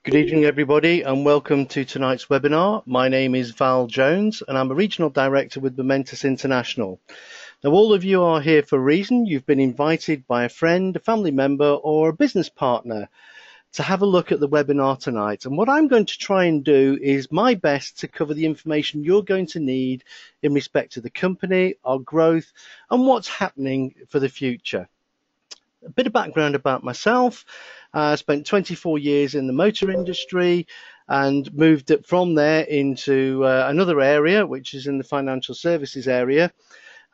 Good evening, everybody, and welcome to tonight's webinar. My name is Val Jones, and I'm a Regional Director with Momentis International. Now, all of you are here for a reason. You've been invited by a friend, a family member, or a business partner to have a look at the webinar tonight. And what I'm going to try and do is my best to cover the information you're going to need in respect to the company, our growth, and what's happening for the future. A bit of background about myself. I spent 24 years in the motor industry and moved from there into another area, which is in the financial services area.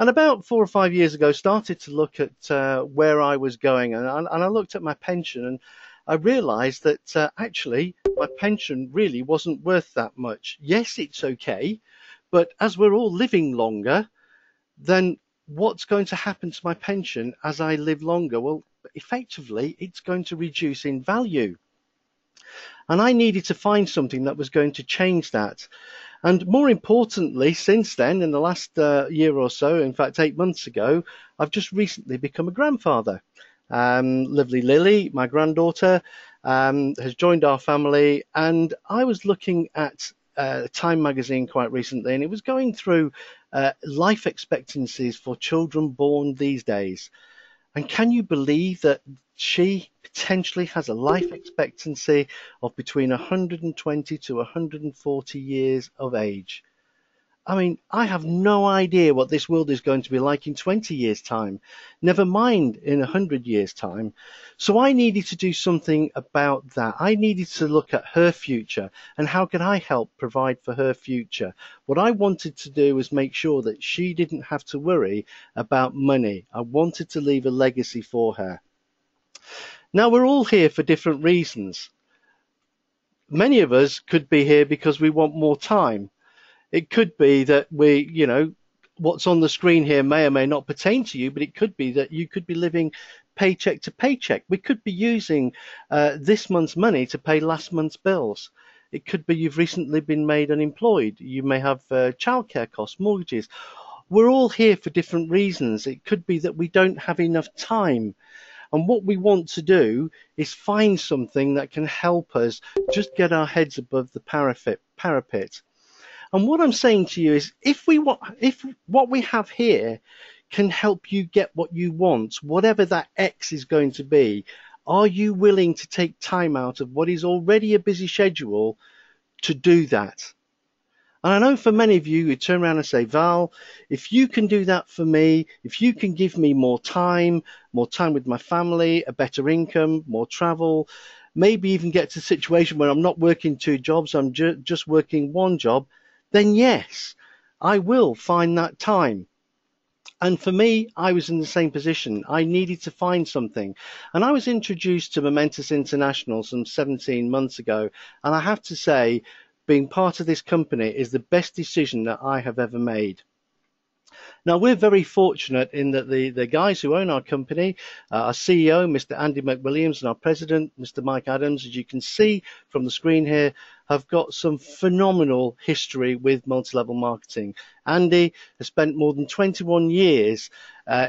And about 4 or 5 years ago, started to look at where I was going. And I looked at my pension, and I realized that actually my pension really wasn't worth that much. Yes, it's okay, but as we're all living longer, then what's going to happen to my pension as I live longer? Well, effectively, it's going to reduce in value. And I needed to find something that was going to change that. And more importantly, since then, in the last year or so, in fact, 8 months ago, I've just recently become a grandfather. Lovely Lily, my granddaughter, has joined our family, and I was looking at Time magazine quite recently, and it was going through life expectancies for children born these days. And can you believe that she potentially has a life expectancy of between 120 to 140 years of age? I mean, I have no idea what this world is going to be like in 20 years' time, never mind in 100 years' time. So I needed to do something about that. I needed to look at her future and how can I help provide for her future. What I wanted to do was make sure that she didn't have to worry about money. I wanted to leave a legacy for her. Now, we're all here for different reasons. Many of us could be here because we want more time. It could be that what's on the screen here may or may not pertain to you, but it could be that you could be living paycheck to paycheck. We could be using this month's money to pay last month's bills. It could be you've recently been made unemployed. You may have childcare costs, mortgages. We're all here for different reasons. It could be that we don't have enough time. And what we want to do is find something that can help us just get our heads above the parapet. And what I'm saying to you is, if what we have here can help you get what you want, whatever that X is going to be, are you willing to take time out of what is already a busy schedule to do that? And I know for many of you, you turn around and say, Val, if you can do that for me, if you can give me more time with my family, a better income, more travel, maybe even get to a situation where I'm not working 2 jobs, I'm just working 1 job, then yes, I will find that time. And for me, I was in the same position. I needed to find something. And I was introduced to Momentis International some 17 months ago. And I have to say, being part of this company is the best decision that I have ever made. Now, we're very fortunate in that the guys who own our company, our CEO, Mr. Andy McWilliams, and our president, Mr. Mike Adams, as you can see from the screen here, have got some phenomenal history with multi-level marketing. Andy has spent more than 21 years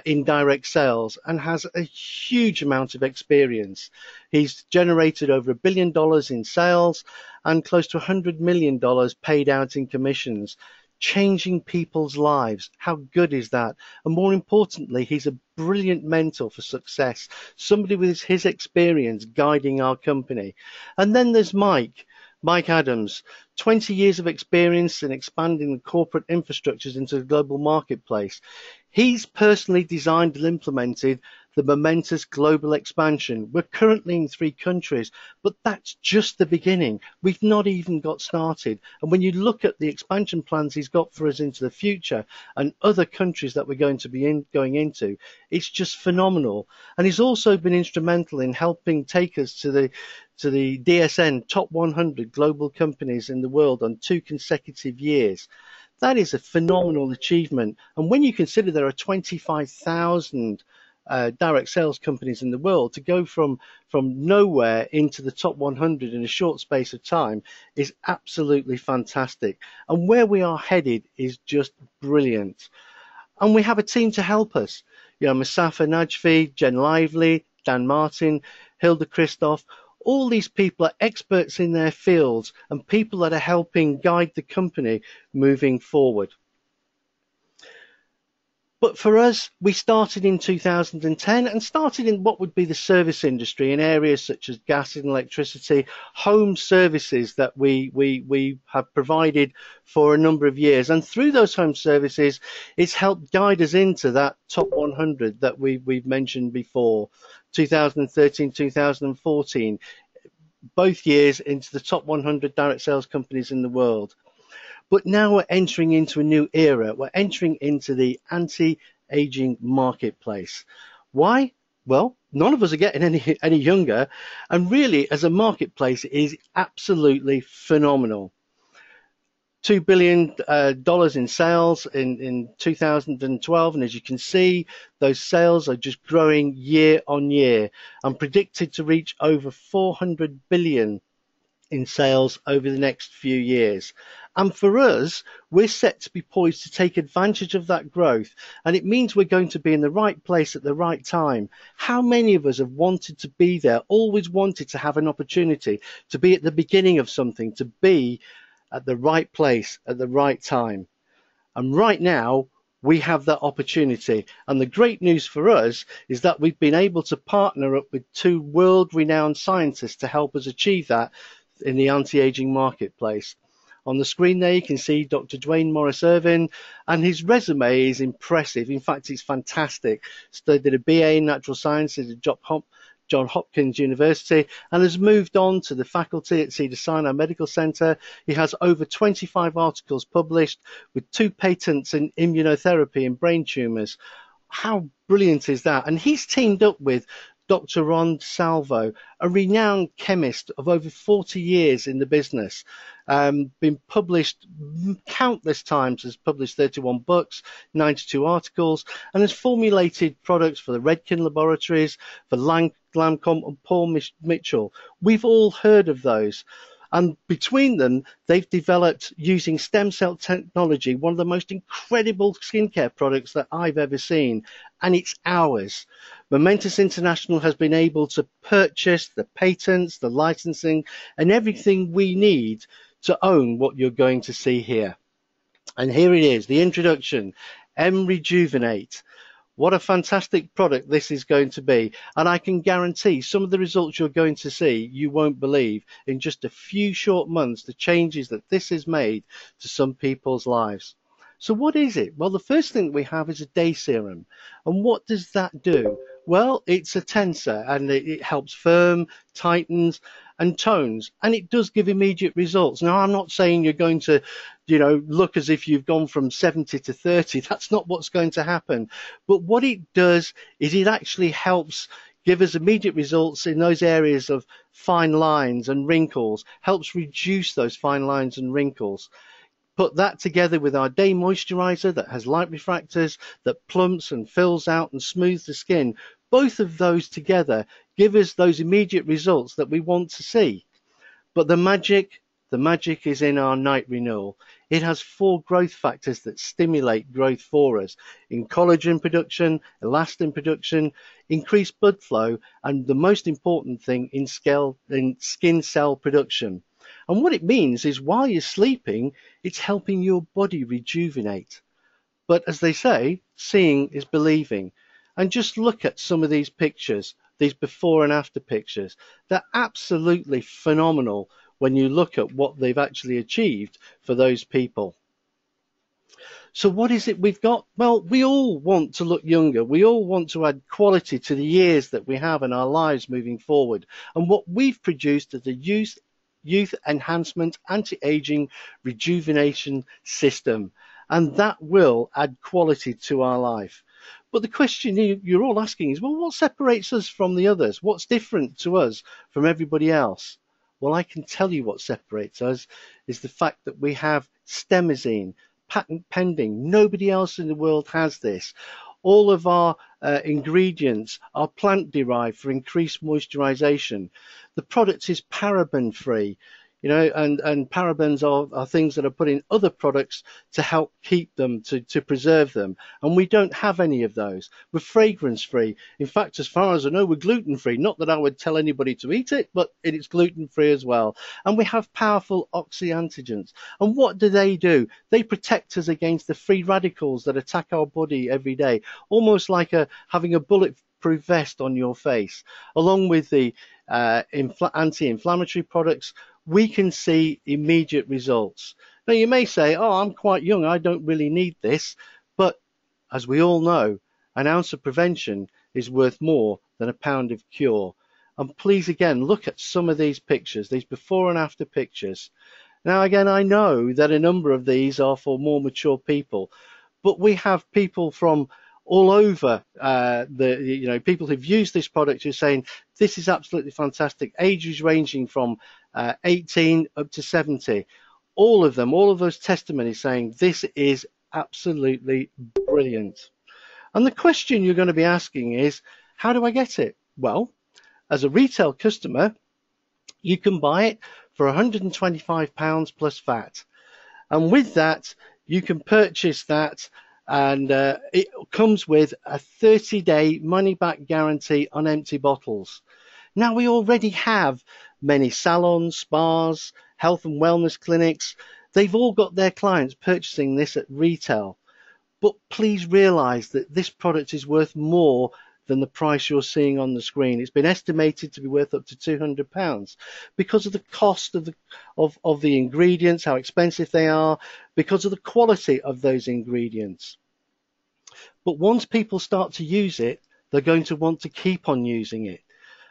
in direct sales and has a huge amount of experience. He's generated over $1 billion in sales and close to $100 million paid out in commissions, changing people's lives. How good is that? And more importantly, he's a brilliant mentor for success, somebody with his experience guiding our company. And then there's Mike Adams, 20 years of experience in expanding the corporate infrastructures into the global marketplace. He's personally designed and implemented the Momentis global expansion. We're currently in 3 countries, but that's just the beginning. We've not even got started. And when you look at the expansion plans he's got for us into the future and other countries that we're going to be going into, it's just phenomenal. And he's also been instrumental in helping take us to the DSN top 100 global companies in the world on 2 consecutive years. That is a phenomenal achievement. And when you consider there are 25,000 direct sales companies in the world, to go from nowhere into the top 100 in a short space of time is absolutely fantastic. And where we are headed is just brilliant. And we have a team to help us. You know, Musafa Najfi, Jen Lively, Dan Martin, Hilda Christoph, All these people are experts in their fields and people that are helping guide the company moving forward. But for us, we started in 2010 and started in what would be the service industry in areas such as gas and electricity, home services that we have provided for a number of years. And through those home services, it's helped guide us into that top 100 that we've mentioned before, 2013, 2014, both years into the top 100 direct sales companies in the world. But now we're entering into a new era. We're entering into the anti-aging marketplace. Why? Well, none of us are getting any younger. And really, as a marketplace, it is absolutely phenomenal. $2 billion in sales in 2012. And as you can see, those sales are just growing year on year and predicted to reach over 400 billion in sales over the next few years. And for us, we're set to be poised to take advantage of that growth. And it means we're going to be in the right place at the right time. How many of us have wanted to be there, always wanted to have an opportunity to be at the beginning of something, to be at the right place at the right time? And right now, we have that opportunity. And the great news for us is that we've been able to partner up with two world-renowned scientists to help us achieve that in the anti-aging marketplace. On the screen there, you can see Dr. Dwayne Morris-Irvin, and his resume is impressive. In fact, it's fantastic. Studied a BA in Natural Sciences at Johns Hopkins University and has moved on to the faculty at Cedars-Sinai Medical Center. He has over 25 articles published with 2 patents in immunotherapy and brain tumors. How brilliant is that? And he's teamed up with Dr. Ron Salvo, a renowned chemist of over 40 years in the business, been published countless times, has published 31 books, 92 articles, and has formulated products for the Redkin Laboratories, for Lancome and Paul Mitchell. We've all heard of those. And between them, they've developed, using stem cell technology, one of the most incredible skincare products that I've ever seen. And it's ours. Momentis International has been able to purchase the patents, the licensing, and everything we need to own what you're going to see here. And here it is, the introduction, M-Rejuvenate. What a fantastic product this is going to be. And I can guarantee some of the results you're going to see, you won't believe, in just a few short months, the changes that this has made to some people's lives. So what is it? Well, the first thing we have is a day serum. And what does that do? Well, it's a tensor, and it helps firm, tightens, and tones, and it does give immediate results. Now, I'm not saying you're going to, look as if you've gone from 70 to 30. That's not what's going to happen. But what it does is it actually helps give us immediate results in those areas of fine lines and wrinkles, helps reduce those fine lines and wrinkles. Put that together with our day moisturizer that has light refractors, that plumps and fills out and smooths the skin. Both of those together give us those immediate results that we want to see. But the magic is in our night renewal. It has 4 growth factors that stimulate growth for us in collagen production, elastin production, increased blood flow, and the most important thing, in skin cell production. And what it means is while you're sleeping, it's helping your body rejuvenate. But as they say, seeing is believing. And just look at some of these pictures, these before and after pictures. They're absolutely phenomenal when you look at what they've actually achieved for those people. So what is it we've got? Well, we all want to look younger. We all want to add quality to the years that we have in our lives moving forward. And what we've produced is a youth enhancement anti-aging rejuvenation system, and that will add quality to our life. But the question you're all asking is, well, what separates us from the others? What's different to us from everybody else? Well, I can tell you what separates us is the fact that we have stemazine, patent pending. Nobody else in the world has this. All of our ingredients are plant derived for increased moisturization. The product is paraben free. you know, and parabens are things that are put in other products to help keep them, to preserve them. And we don't have any of those. We're fragrance free. In fact, as far as I know, we're gluten free. Not that I would tell anybody to eat it, but it is gluten free as well. And we have powerful oxyantogens. And what do? They protect us against the free radicals that attack our body every day, almost like having a bulletproof vest on your face. Along with the anti-inflammatory products, we can see immediate results. Now, you may say, oh, I'm quite young, I don't really need this. But as we all know, an ounce of prevention is worth more than a pound of cure. And please, again, look at some of these pictures, these before and after pictures. Now, again, I know that a number of these are for more mature people, but we have people from all over people who've used this product who are saying this is absolutely fantastic. Ages ranging from 18 up to 70. All of those testimonies saying this is absolutely brilliant. And the question you're going to be asking is, how do I get it? Well, as a retail customer, you can buy it for £125 plus VAT. And with that, you can purchase that, and it comes with a 30-day money-back guarantee on empty bottles. Now, we already have many salons, spas, health and wellness clinics. They've all got their clients purchasing this at retail. But please realise that this product is worth more than the price you're seeing on the screen. It's been estimated to be worth up to £200 because of the cost of the ingredients, how expensive they are, because of the quality of those ingredients. But once people start to use it, they're going to want to keep on using it.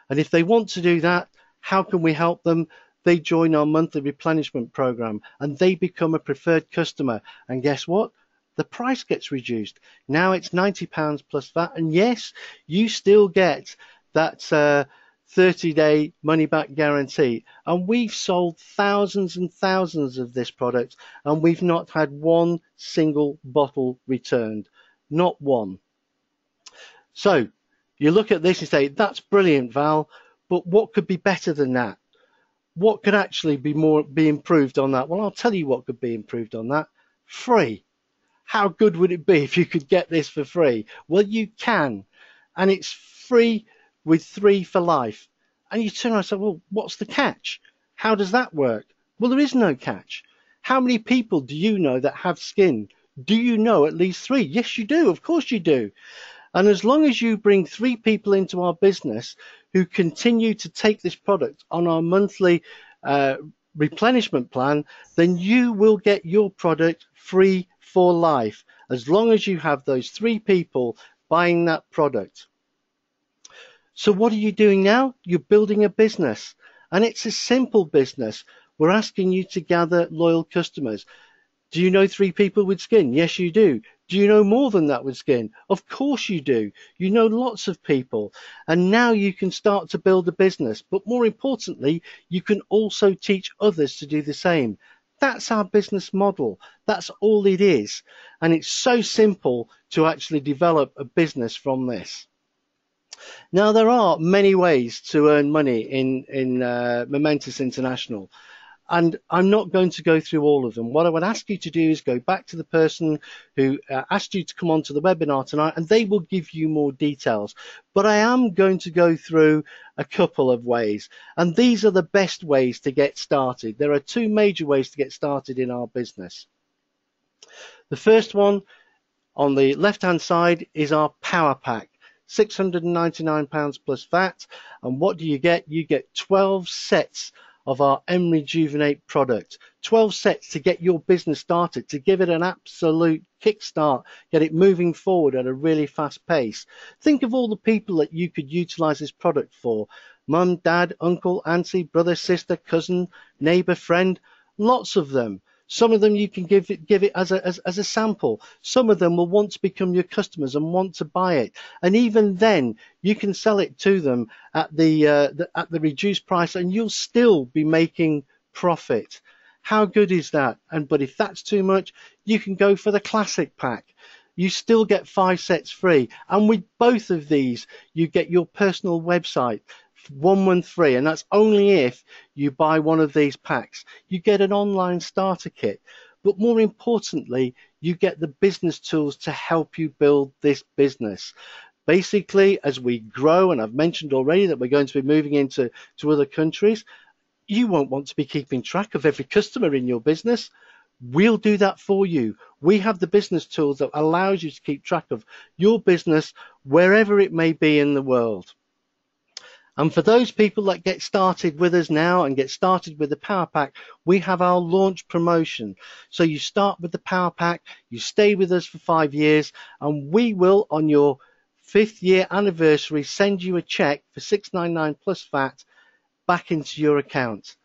And if they want to do that, how can we help them? They join our monthly replenishment program and they become a preferred customer. And guess what? The price gets reduced. Now it's £90 plus VAT. And yes, you still get that 30-day money-back guarantee. And we've sold thousands and thousands of this product, and we've not had one single bottle returned. Not one. So you look at this and say, that's brilliant, Val, but what could be better than that? What could actually be improved on that? Well, I'll tell you what could be improved on that. Free. How good would it be if you could get this for free? Well, you can, and it's free with 3 for life. And you turn around and say, well, what's the catch? How does that work? Well, there is no catch. How many people do you know that have skin? Do you know at least 3? Yes, you do. Of course you do. And as long as you bring 3 people into our business who continue to take this product on our monthly replenishment plan, then you will get your product free for life, as long as you have those 3 people buying that product. So what are you doing now? You're building a business, and it's a simple business. We're asking you to gather loyal customers. Do you know 3 people with skin? Yes, you do. Do you know more than that with skin? Of course you do. You know lots of people. And now you can start to build a business. But more importantly, you can also teach others to do the same. That's our business model. That's all it is. And it's so simple to actually develop a business from this. Now, there are many ways to earn money in Momentis International. And I'm not going to go through all of them. What I would ask you to do is go back to the person who asked you to come onto the webinar tonight, and they will give you more details. But I am going to go through a couple of ways, and these are the best ways to get started. There are 2 major ways to get started in our business. The first one on the left-hand side is our Power Pack, £699 plus VAT. And what do you get? You get 12 sets of our M-Rejuvenate product. 12 sets to get your business started, to give it an absolute kickstart, get it moving forward at a really fast pace. Think of all the people that you could utilize this product for. Mum, dad, uncle, auntie, brother, sister, cousin, neighbor, friend, lots of them. Some of them you can give it as a sample. Some of them will want to become your customers and want to buy it. And even then, you can sell it to them at the reduced price, and you'll still be making profit. How good is that? But if that's too much, you can go for the classic pack. you still get 5 sets free. And with both of these, you get your personal website 1 month free. And that's only if you buy one of these packs. You get an online starter kit. But more importantly, you get the business tools to help you build this business. Basically, as we grow, and I've mentioned already that we're going to be moving into other countries, you won't want to be keeping track of every customer in your business. We'll do that for you. We have the business tools that allows you to keep track of your business wherever it may be in the world. And for those people that get started with us now and get started with the Power Pack, we have our launch promotion. So you start with the Power Pack, you stay with us for 5 years, and we will, on your 5th year anniversary, send you a check for $6.99 plus VAT back into your account.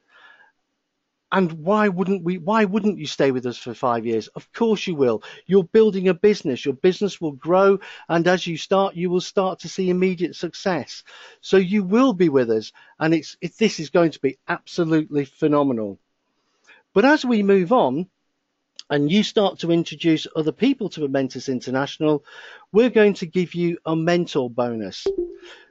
And why wouldn't you stay with us for 5 years? Of course you will. You're building a business. Your business will grow. And as you start, you will start to see immediate success. So you will be with us. And this is going to be absolutely phenomenal. But as we move on, and you start to introduce other people to Momentis International, we're going to give you a mentor bonus.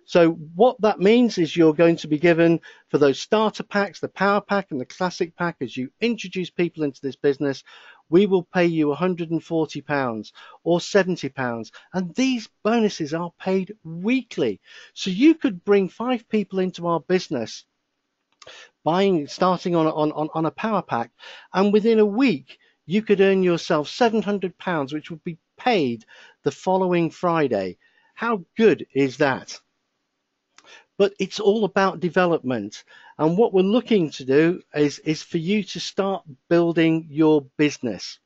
So what that means is you're going to be given, for those starter packs, the Power Pack and the Classic Pack, as you introduce people into this business, we will pay you £140 or £70. And these bonuses are paid weekly. So you could bring 5 people into our business, starting on a Power Pack, and within a week, you could earn yourself £700, which would be paid the following Friday. How good is that? But it's all about development. And what we're looking to do is for you to start building your business.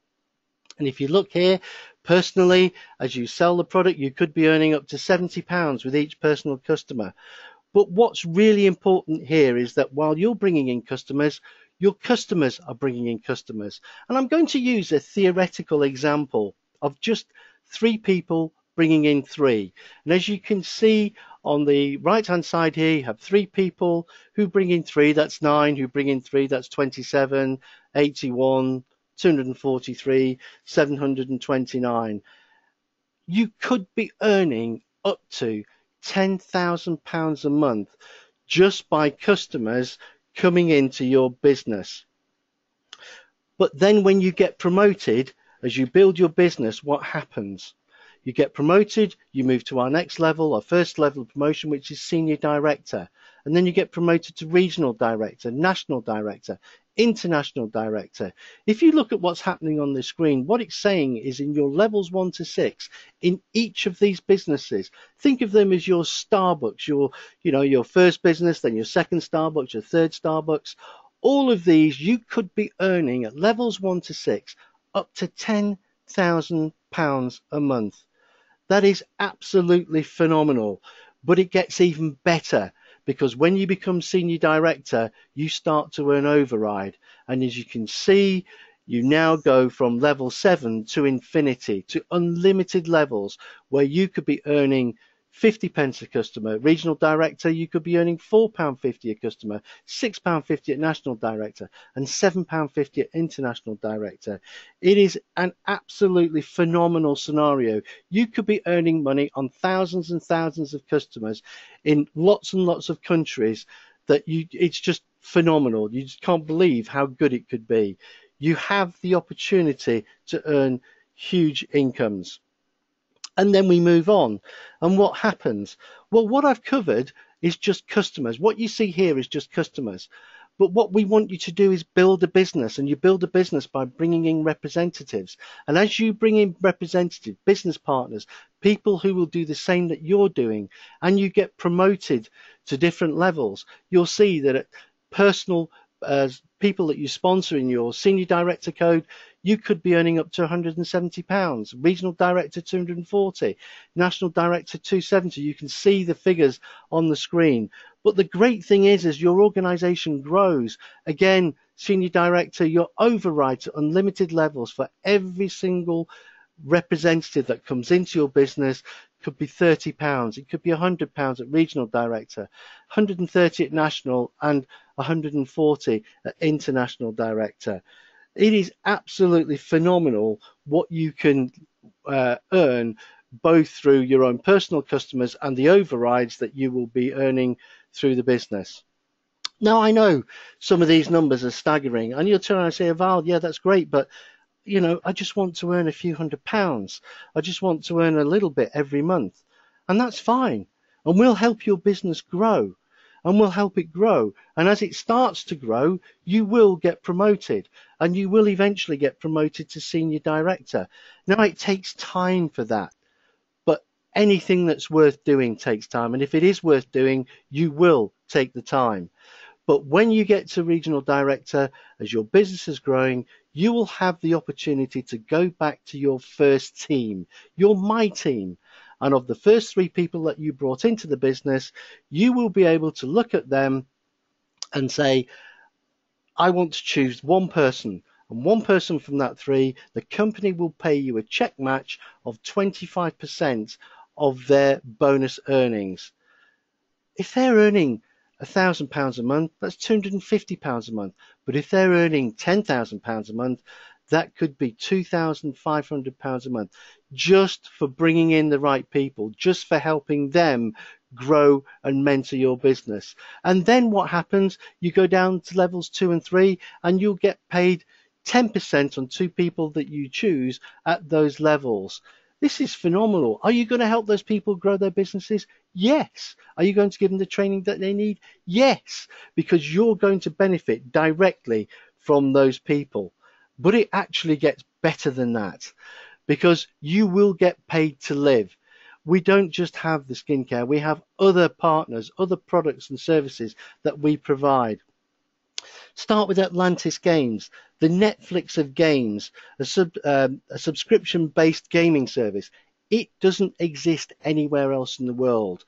And if you look here, personally, as you sell the product, you could be earning up to £70 with each personal customer. But what's really important here is that while you're bringing in customers, your customers are bringing in customers. And I'm going to use a theoretical example of just 3 people bringing in 3. And as you can see on the right hand side here, you have 3 people who bring in 3, that's 9, who bring in 3, that's 27, 81, 243, 729. You could be earning up to £10,000 a month just by customers coming into your business. But then when you get promoted, as you build your business, what happens? You get promoted, you move to our next level, our first level of promotion, which is senior director. And then you get promoted to regional director, national director, international director. If you look at what's happening on the screen, what it's saying is in your levels 1 to 6, in each of these businesses, think of them as your Starbucks, your first business, then your second Starbucks, your third Starbucks. All of these, you could be earning at levels 1 to 6 up to £10,000 a month. That is absolutely phenomenal, but it gets even better because when you become senior director, you start to earn override. And as you can see, you now go from level 7 to infinity, to unlimited levels where you could be earning 50 pence a customer. Regional director, you could be earning £4.50 a customer, £6.50 at national director, and £7.50 at international director. It is an absolutely phenomenal scenario. You could be earning money on thousands and thousands of customers in lots and lots of countries it's just phenomenal. You just can't believe how good it could be. You have the opportunity to earn huge incomes. And then we move on. And what happens? Well, what I've covered is just customers. What you see here is just customers. But what we want you to do is build a business, and you build a business by bringing in representatives. And as you bring in representative business partners, people who will do the same that you're doing, and you get promoted to different levels, you'll see that at personal people that you sponsor in your senior director code, you could be earning up to £170, regional director 240, national director 270. You can see the figures on the screen. But the great thing is, as your organization grows, again, senior director, your override to unlimited levels for every single representative that comes into your business could be £30. It could be £100 at regional director, 130 at national, and 140 at international director. It is absolutely phenomenal what you can earn both through your own personal customers and the overrides that you will be earning through the business. Now, I know some of these numbers are staggering, and you'll turn around and say, Val, yeah, that's great, but I just want to earn a few £100s. I just want to earn a little bit every month. And that's fine. And we'll help your business grow. And we'll help it grow. And as it starts to grow, you will get promoted. And you will eventually get promoted to senior director. Now, it takes time for that. But anything that's worth doing takes time. And if it is worth doing, you will take the time. But when you get to regional director, as your business is growing, you will have the opportunity to go back to your first team, your my team. And of the first 3 people that you brought into the business, you will be able to look at them and say, I want to choose one person. And one person from that 3, the company will pay you a check match of 25% of their bonus earnings. If they're earning £1,000 a month, that's £250 a month. But if they're earning £10,000 a month, that could be £2,500 a month, just for bringing in the right people, just for helping them grow and mentor your business. And then what happens? You go down to levels 2 and 3, and you'll get paid 10% on 2 people that you choose at those levels. This is phenomenal. Are you going to help those people grow their businesses? Yes. Are you going to give them the training that they need? Yes, because you're going to benefit directly from those people. But it actually gets better than that, because you will get paid to live. We don't just have the skincare. We have other partners, other products and services that we provide. Start with Atlantis Games, the Netflix of games, a subscription-based gaming service. It doesn't exist anywhere else in the world.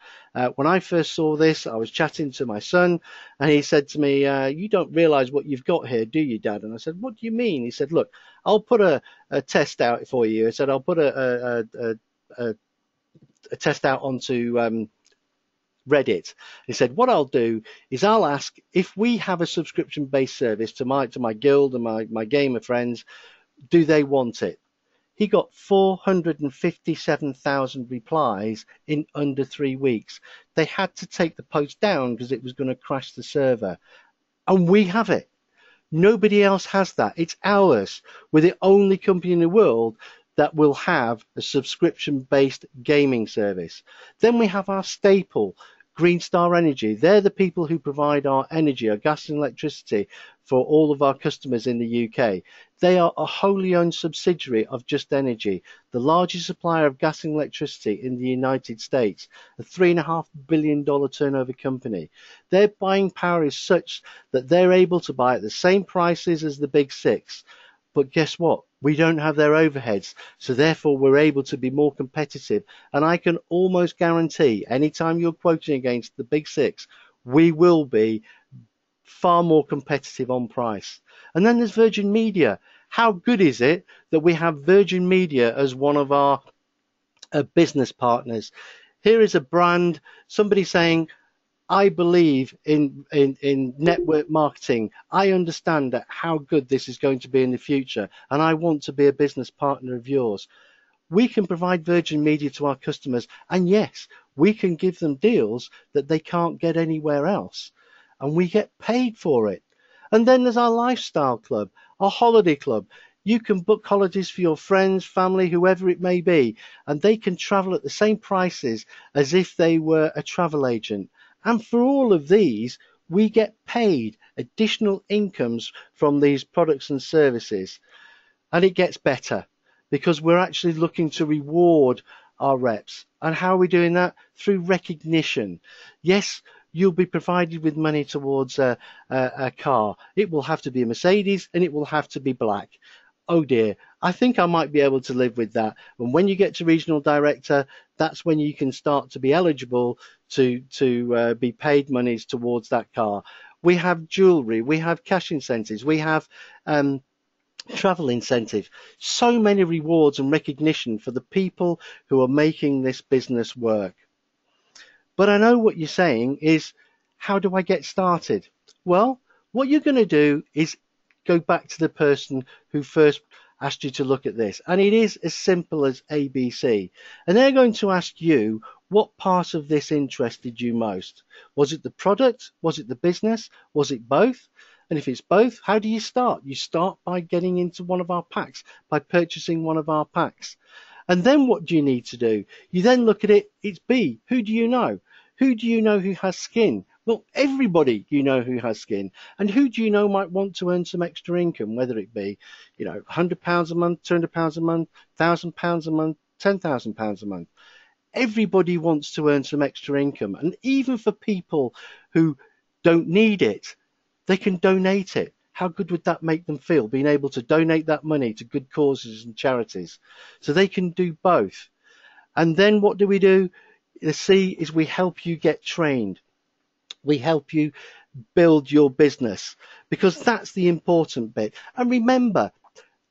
When I first saw this, I was chatting to my son, and he said to me, you don't realize what you've got here, do you, Dad? And I said, what do you mean? He said, look, I'll put a test out for you. He said, I'll put a test out onto Reddit. He said, what I'll do is I'll ask if we have a subscription-based service to my guild and my gamer friends, do they want it? He got 457,000 replies in under 3 weeks. They had to take the post down because it was going to crash the server. And we have it. Nobody else has that. It's ours. We're the only company in the world that will have a subscription-based gaming service. Then we have our staple, Green Star Energy. They're the people who provide our energy, our gas and electricity for all of our customers in the UK. They are a wholly owned subsidiary of Just Energy, the largest supplier of gas and electricity in the United States, a $3.5 billion turnover company. Their buying power is such that they're able to buy at the same prices as the big 6. But guess what? We don't have their overheads, so therefore we're able to be more competitive. And I can almost guarantee anytime you're quoting against the big 6, we will be far more competitive on price. And then there's Virgin Media. How good is it that we have Virgin Media as one of our business partners? Here is a brand, somebody saying, I believe in network marketing. I understand how good this is going to be in the future, and I want to be a business partner of yours. We can provide Virgin Media to our customers, and yes, we can give them deals that they can't get anywhere else, and we get paid for it. And then there's our lifestyle club, our holiday club. You can book holidays for your friends, family, whoever it may be, and they can travel at the same prices as if they were a travel agent. And for all of these, we get paid additional incomes from these products and services. And it gets better because we're actually looking to reward our reps. And how are we doing that? Through recognition. Yes, you'll be provided with money towards a car. It will have to be a Mercedes and it will have to be black. Oh dear, I think I might be able to live with that. And when you get to regional director, that's when you can start to be eligible to be paid monies towards that car. We have jewelry, we have cash incentives, we have travel incentive, so many rewards and recognition for the people who are making this business work. But I know what you're saying is, how do I get started? Well, what you're going to do is go back to the person who first asked you to look at this, and it is as simple as ABC. And they're going to ask you, what part of this interested you most? Was it the product? Was it the business? Was it both? And if it's both, how do you start? You start by getting into one of our packs, by purchasing one of our packs. And then what do you need to do? You then look at it, it's B. Who do you know? Who do you know who has skin? Well, everybody you know who has skin. And who do you know might want to earn some extra income, whether it be, £100 a month, £200 a month, £1,000 a month, £10,000 a month. Everybody wants to earn some extra income. And even for people who don't need it, they can donate it. How good would that make them feel, being able to donate that money to good causes and charities? So they can do both. And then what do? The C is we help you get trained. We help you build your business, because that's the important bit. And remember,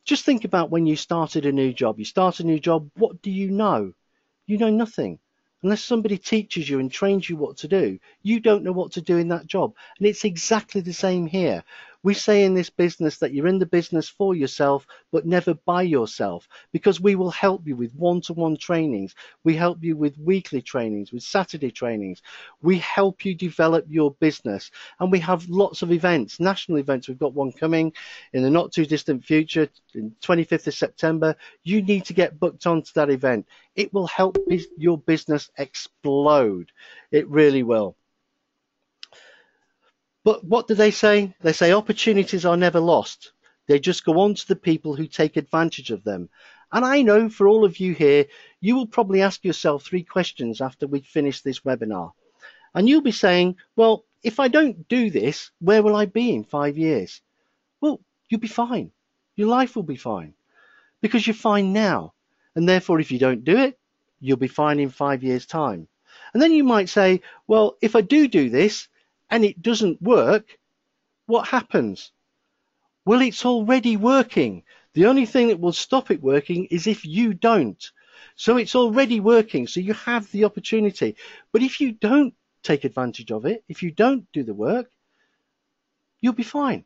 just think about when you started a new job. You start a new job, what do you know? You know nothing. Unless somebody teaches you and trains you what to do, you don't know what to do in that job. And it's exactly the same here. We say in this business that you're in the business for yourself, but never by yourself, because we will help you with one-to-one trainings. We help you with weekly trainings, with Saturday trainings. We help you develop your business. And we have lots of events, national events. We've got one coming in the not too distant future, in 25th of September. You need to get booked onto that event. It will help your business explode. It really will. But what do they say? They say opportunities are never lost. They just go on to the people who take advantage of them. And I know for all of you here, you will probably ask yourself 3 questions after we finish this webinar. And you'll be saying, well, if I don't do this, where will I be in 5 years? Well, you'll be fine. Your life will be fine, because you're fine now. And therefore, if you don't do it, you'll be fine in 5 years' time. And then you might say, well, if I do this, and it doesn't work, what happens? Well, it's already working. The only thing that will stop it working is if you don't. So it's already working. So you have the opportunity. But if you don't take advantage of it, if you don't do the work, you'll be fine.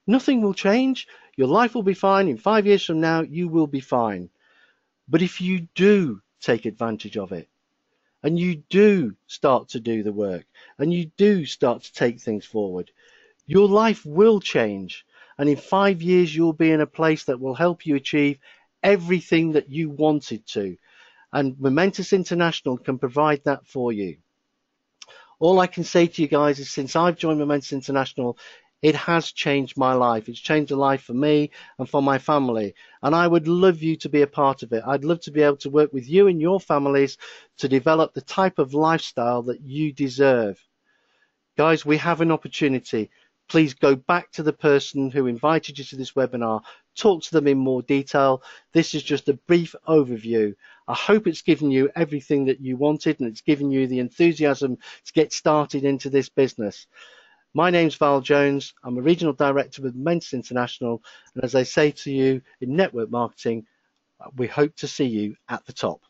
Nothing will change. Your life will be fine. In 5 years from now, you will be fine. But if you do take advantage of it, and you do start to do the work, and you do start to take things forward, your life will change. And in 5 years, you'll be in a place that will help you achieve everything that you wanted to. And Momentis International can provide that for you. All I can say to you guys is, since I've joined Momentis International, it has changed my life. It's changed a life for me and for my family. And I would love you to be a part of it. I'd love to be able to work with you and your families to develop the type of lifestyle that you deserve. Guys, we have an opportunity. Please go back to the person who invited you to this webinar. Talk to them in more detail. This is just a brief overview. I hope it's given you everything that you wanted, and it's given you the enthusiasm to get started into this business. My name's Val Jones. I'm a Regional Director with Momentis International. And as I say to you in network marketing, we hope to see you at the top.